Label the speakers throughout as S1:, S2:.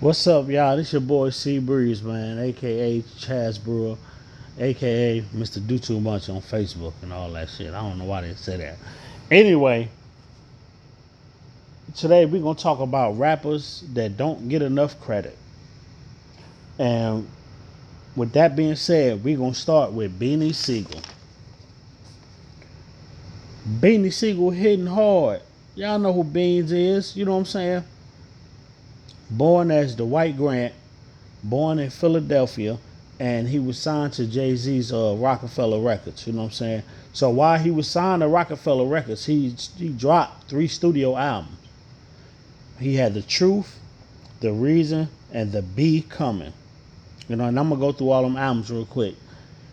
S1: What's up, y'all? This your boy C Breeze, man, aka Chaz Brewer, aka Mr. Do Too Much on Facebook and all that shit. I don't know why they say that. Anyway, today we're gonna talk about rappers that don't get enough credit. And with that being said, we're gonna start with Beanie Sigel. Beanie Sigel hitting hard. Y'all know who Beans is, you know what I'm saying? Born as Dwight Grant, born in Philadelphia, and he was signed to Jay Z's Rockefeller Records. You know what I'm saying? So while he was signed to Rockefeller Records, he dropped 3 studio albums. He had The Truth, The Reason, and The Be Coming. You know, and I'm gonna go through all them albums real quick.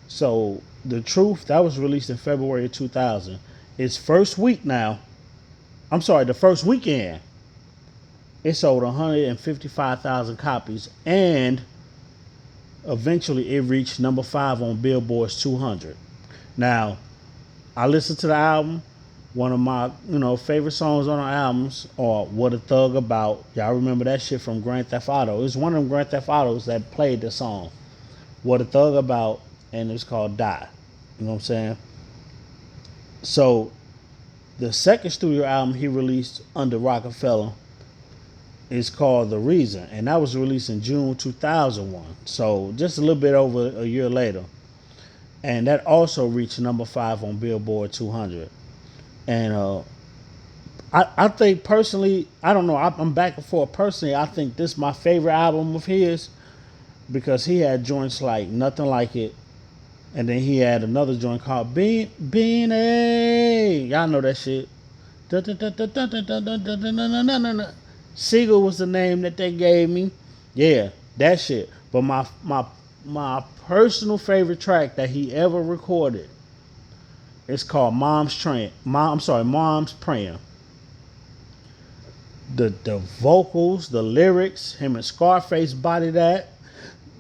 S1: So The Truth that was released in February of 2000. Its first week now. I'm sorry, the first weekend. It sold 155,000 copies, and eventually it reached number 5 on Billboard's 200. Now, I listened to the album. One of my, favorite songs on the albums are "What a Thug About." Y'all remember that shit from Grand Theft Auto? It's one of them Grand Theft Autos that played the song "What a Thug About," and it's called "Die." You know what I'm saying? So, the second studio album he released under Rockefeller is called "The Reason," and that was released in June 2001. So, just a little bit over a year later. And that also reached number 5 on Billboard 200. And I think personally, I don't know, I'm back and forth. Personally, I think this is my favorite album of his because he had joints like "Nothing Like It," and then he had another joint called Beanie. Y'all know that shit. Siegel was the name that they gave me. Yeah, that shit. But my personal favorite track that he ever recorded is called Mom's Praying. The vocals, the lyrics, him and Scarface body that,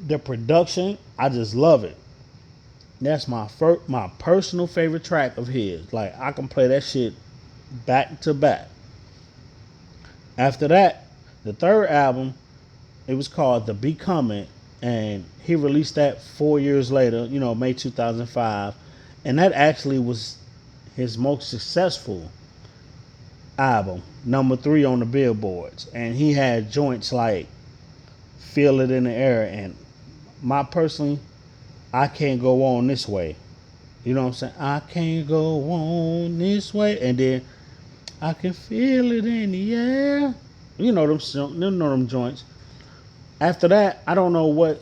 S1: the production, I just love it. That's my personal favorite track of his. Like I can play that shit back to back. After that, the third album, it was called The Becoming, and he released that 4 years later, May 2005, and that actually was his most successful album, number 3 on the billboards, and he had joints like "Feel It in the Air" and my personally, "I Can't Go On This Way." You know what I'm saying? I can't go on this way, and then "I Can Feel It in the Air." You know them joints. After that, I don't know what.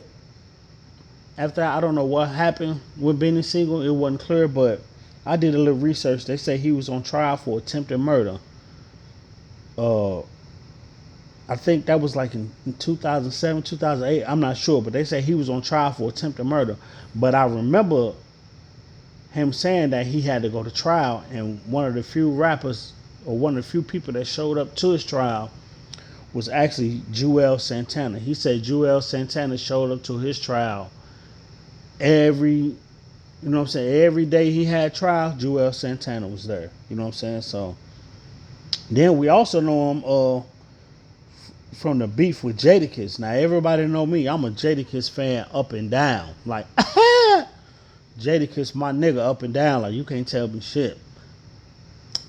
S1: After that, I don't know what happened with Beanie Siegel. It wasn't clear, but I did a little research. They say he was on trial for attempted murder. Uh, I think that was like in 2007, 2008. I'm not sure, but they say he was on trial for attempted murder. But I remember him saying that he had to go to trial, and one of the few rappers or one of the few people that showed up to his trial was actually Juelz Santana. He said Juelz Santana showed up to his trial every day he had trial, Juelz Santana was there. You know what I'm saying? So then we also know him from the beef with Jadakiss. Now everybody know me. I'm a Jadakiss fan up and down. Like Jadakiss my nigga up and down. Like you can't tell me shit.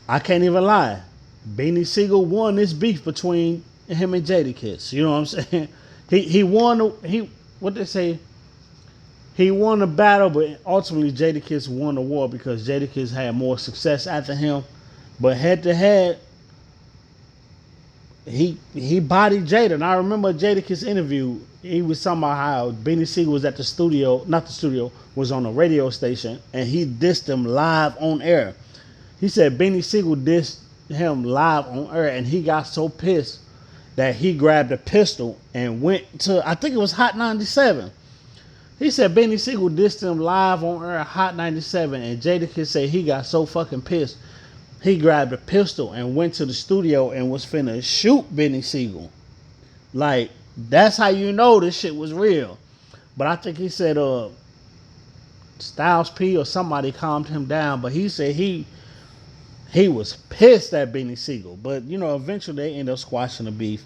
S1: I can't even lie. Beanie Sigel won this beef between him and Jadakiss. You know what I'm saying? He won. He what they say? He won the battle, but ultimately Jadakiss won the war because Jadakiss had more success after him. But head to head, he bodied Jada. And I remember Jadakiss interview. He was talking about how Beanie Sigel was at the studio, not the studio, was on a radio station, and he dissed him live on air. He said Beanie Sigel dissed him live on air, and he got so pissed that he grabbed a pistol and went to, I think it was Hot 97. He said Beanie Sigel dissed him live on air at Hot 97, and Jadakiss said he got so fucking pissed, he grabbed a pistol and went to the studio and was finna shoot Beanie Sigel. Like, that's how you know this shit was real. But I think he said Styles P or somebody calmed him down, but he said he was pissed at Beanie Sigel. But eventually they ended up squashing the beef.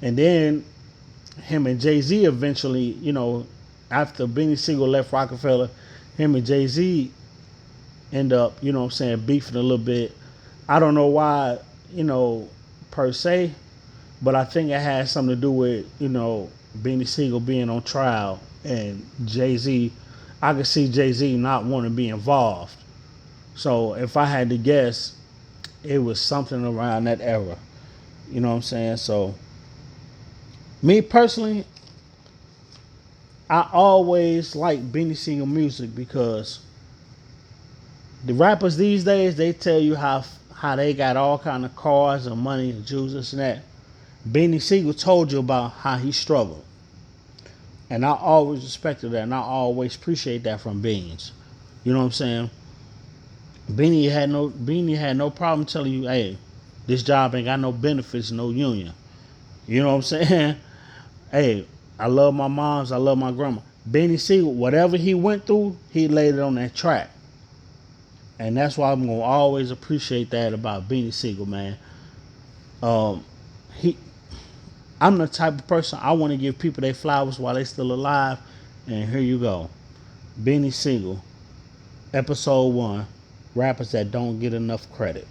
S1: And then him and Jay-Z eventually, after Beanie Sigel left Rockefeller, him and Jay-Z end up, beefing a little bit. I don't know why, per se, but I think it has something to do with, Beanie Sigel being on trial and Jay-Z. I could see Jay-Z not wanting to be involved. So if I had to guess, it was something around that era. You know what I'm saying? So me personally, I always like Beanie Sigel music because the rappers these days, they tell you how they got all kind of cars and money and jewels, this and that. Beanie Sigel told you about how he struggled. And I always respected that and I always appreciate that from Beans. You know what I'm saying? Beanie had no problem telling you, hey, this job ain't got no benefits, no union. You know what I'm saying? Hey, I love my moms, I love my grandma. Beanie Sigel, whatever he went through, he laid it on that track. And that's why I'm gonna always appreciate that about Beanie Sigel, man. Um, he, I'm the type of person I want to give people their flowers while they still alive. And here you go, Beanie Sigel, episode 1, rappers that don't get enough credit.